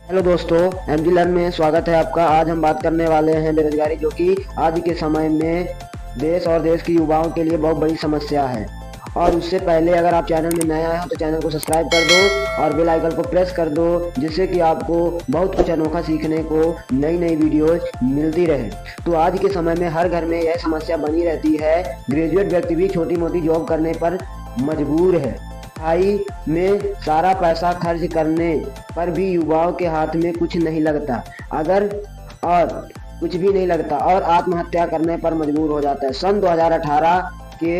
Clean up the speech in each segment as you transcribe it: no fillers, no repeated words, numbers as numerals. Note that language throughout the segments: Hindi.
हेलो दोस्तों, एमजी लर्न में स्वागत है आपका। आज हम बात करने वाले हैं बेरोजगारी, जो कि आज के समय में देश और देश के युवाओं के लिए बहुत बड़ी समस्या है। और उससे पहले अगर आप चैनल में नए आए हो तो चैनल को सब्सक्राइब कर दो और बेल आइकन को प्रेस कर दो, जिससे कि आपको बहुत कुछ अनोखा सीखने को नई नई वीडियोज मिलती रहे। तो आज के समय में हर घर में यह समस्या बनी रहती है। ग्रेजुएट व्यक्ति भी छोटी मोटी जॉब करने पर मजबूर है। पढ़ाई में सारा पैसा खर्च करने पर भी युवाओं के हाथ में कुछ नहीं लगता अगर और कुछ भी नहीं लगता और आत्महत्या करने पर मजबूर हो जाता है। सन 2018 के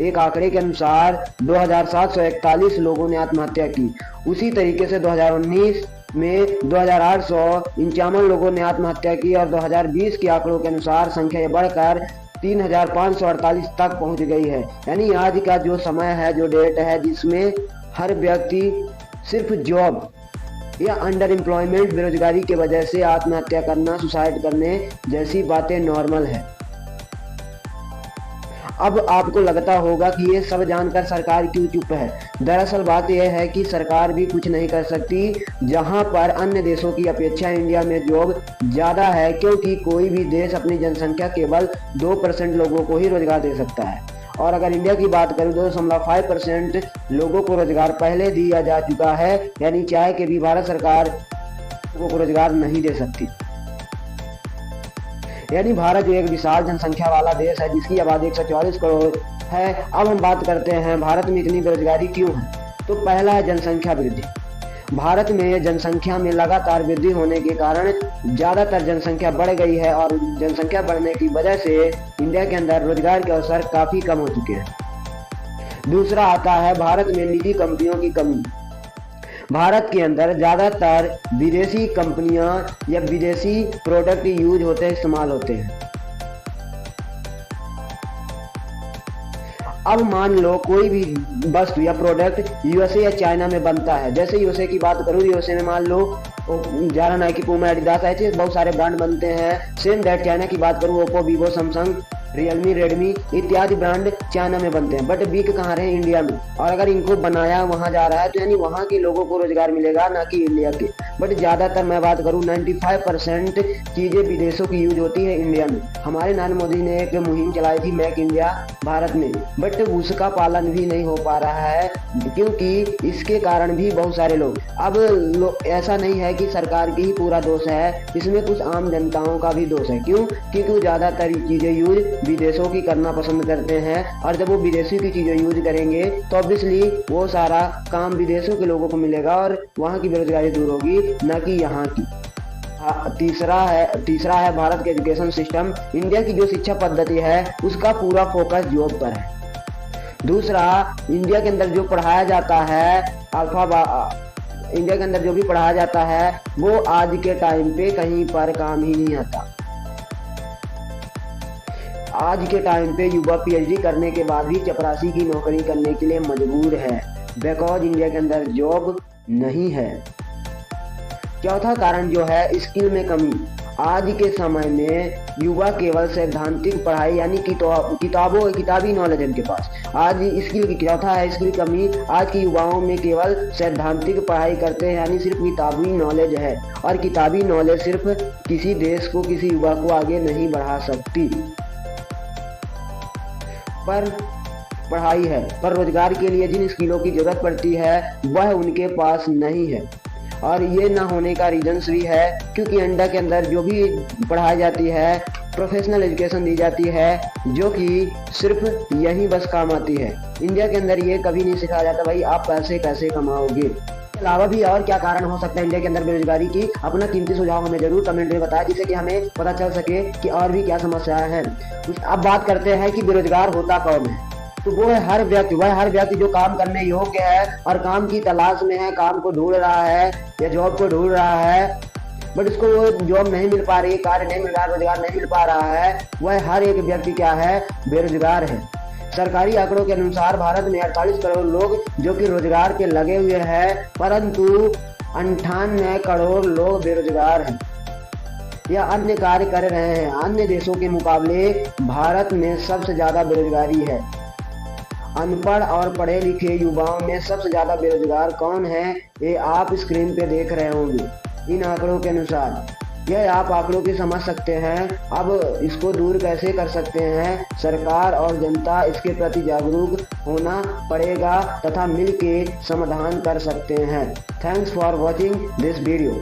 एक आंकड़े के अनुसार 2741 लोगों ने आत्महत्या की। उसी तरीके से 2019 में 2851 लोगों ने आत्महत्या की और 2020 के आंकड़ों के अनुसार संख्या बढ़कर 3548 तक पहुंच गई है। यानी आज का जो समय है, जो डेट है, जिसमें हर व्यक्ति सिर्फ जॉब या अंडर एम्प्लॉयमेंट, बेरोजगारी की वजह से आत्महत्या करना, सुसाइड करने जैसी बातें नॉर्मल है। अब आपको लगता होगा कि ये सब जानकर सरकार क्यों चुप है। दरअसल बात यह है कि सरकार भी कुछ नहीं कर सकती। जहां पर अन्य देशों की अपेक्षा इंडिया में जॉब ज़्यादा है, क्योंकि कोई भी देश अपनी जनसंख्या केवल 2% लोगों को ही रोजगार दे सकता है। और अगर इंडिया की बात करूं तो 2.5% लोगों को रोजगार पहले दिया जा चुका है। यानी चाहे कि भी भारत सरकार लोगों को रोजगार नहीं दे सकती। यानी भारत जो एक विशाल जनसंख्या वाला देश है, जिसकी आबादी 144 करोड़ है। अब हम बात करते हैं भारत में इतनी बेरोजगारी क्यों है। तो पहला है जनसंख्या वृद्धि। भारत में जनसंख्या में लगातार वृद्धि होने के कारण ज़्यादातर जनसंख्या बढ़ गई है और जनसंख्या बढ़ने की वजह से इंडिया के अंदर रोजगार के अवसर काफ़ी कम हो चुके हैं। दूसरा आता है भारत में निजी कंपनियों की कमी। भारत के अंदर ज़्यादातर विदेशी कंपनियां या विदेशी प्रोडक्ट यूज होते हैं, इस्तेमाल होते हैं। अब मान लो कोई भी वस्तु या प्रोडक्ट यूएसए या चाइना में बनता है। जैसे यूएसए की बात करूँ, यूएसए में मान लो जारा, नाइकी, पूमा, एडिडास, ऐसे बहुत सारे ब्रांड बनते हैं। सेम दैट चाइना की बात करूँ, Oppo, Vivo, Samsung, Realme, Redmi इत्यादि ब्रांड चाइना में बनते हैं, बट बिक कहाँ रहे? इंडिया में। और अगर इनको बनाया वहाँ जा रहा है तो यानी वहाँ के लोगों को रोजगार मिलेगा, ना कि इंडिया के। बट ज़्यादातर मैं बात करूँ 95% चीज़ें विदेशों की यूज होती है इंडिया में। हमारे नरेंद्र मोदी ने एक मुहिम चलाई थी मेक इंडिया भारत में, बट उसका पालन भी नहीं हो पा रहा है, क्योंकि इसके कारण भी बहुत सारे लोग ऐसा नहीं है कि सरकार की ही पूरा दोष है, इसमें कुछ आम जनताओं का भी दोष है। क्यों? क्योंकि वो ज़्यादातर चीज़ें यूज विदेशों की करना पसंद करते हैं, और जब वो विदेशी की चीज़ें यूज करेंगे तो ऑब्वियसली वो सारा काम विदेशों के लोगों को मिलेगा और वहाँ की बेरोजगारी दूर होगी, ना कि यहाँ की। तीसरा है भारत के एजुकेशन सिस्टम। इंडिया की जो शिक्षा पद्धति है उसका पूरा फोकस जॉब पर है। दूसरा, इंडिया के अंदर जो पढ़ाया जाता है इंडिया के अंदर जो भी पढ़ाया जाता है वो आज के टाइम पे कहीं पर काम ही नहीं आता। आज के टाइम पे युवा पीएचडी करने के बाद भी चपरासी की नौकरी करने के लिए मजबूर है, बिकॉज इंडिया के अंदर जॉब नहीं है। चौथा कारण जो है स्किल में कमी। आज के समय में युवा केवल सैद्धांतिक पढ़ाई यानी किताबी नॉलेज है इनके पास। चौथा है स्किल कमी। आज के युवाओं में केवल सैद्धांतिक पढ़ाई करते हैं, यानी सिर्फ किताबी नॉलेज है, और किताबी नॉलेज सिर्फ किसी देश को, किसी युवा को आगे नहीं बढ़ा सकती। पर पढ़ाई है, पर रोजगार के लिए जिन स्किलों की जरूरत पड़ती है वह उनके पास नहीं है। और ये ना होने का रीजंस भी है क्योंकि इंडिया के अंदर जो भी पढ़ाई जाती है, प्रोफेशनल एजुकेशन दी जाती है, जो कि सिर्फ यही बस काम आती है। इंडिया के अंदर ये कभी नहीं सिखाया जाता भाई आप पैसे कैसे कमाओगे। इसके अलावा भी और क्या कारण हो सकता है इंडिया के अंदर बेरोजगारी की? अपना कीमती सुझाव हमें जरूर कमेंट में बताएं, जिससे कि हमें पता चल सके कि और भी क्या समस्याएं हैं। अब बात करते हैं कि बेरोजगार होता कौन है। तो वो है हर व्यक्ति जो काम करने योग्य है और काम की तलाश में है, काम को ढूंढ रहा है या जॉब को ढूंढ रहा है, बट उसको वो जॉब नहीं मिल पा रही, कार्य नहीं मिल रहा, रोजगार नहीं मिल पा रहा है। वह हर एक व्यक्ति क्या है? बेरोजगार है। सरकारी आंकड़ों के अनुसार भारत में 48 करोड़ लोग जो कि रोजगार के लगे हुए हैं, परंतु 98 करोड़ लोग बेरोजगार हैं या अन्य कार्य कर रहे हैं। अन्य देशों के मुकाबले भारत में सबसे ज्यादा बेरोजगारी है। अनपढ़ और पढ़े लिखे युवाओं में सबसे ज़्यादा बेरोजगार कौन है, ये आप स्क्रीन पे देख रहे होंगे। इन आंकड़ों के अनुसार यह आप आंकड़ों की समझ सकते हैं। अब इसको दूर कैसे कर सकते हैं, सरकार और जनता इसके प्रति जागरूक होना पड़ेगा तथा मिलकर समाधान कर सकते हैं। Thanks for watching this video.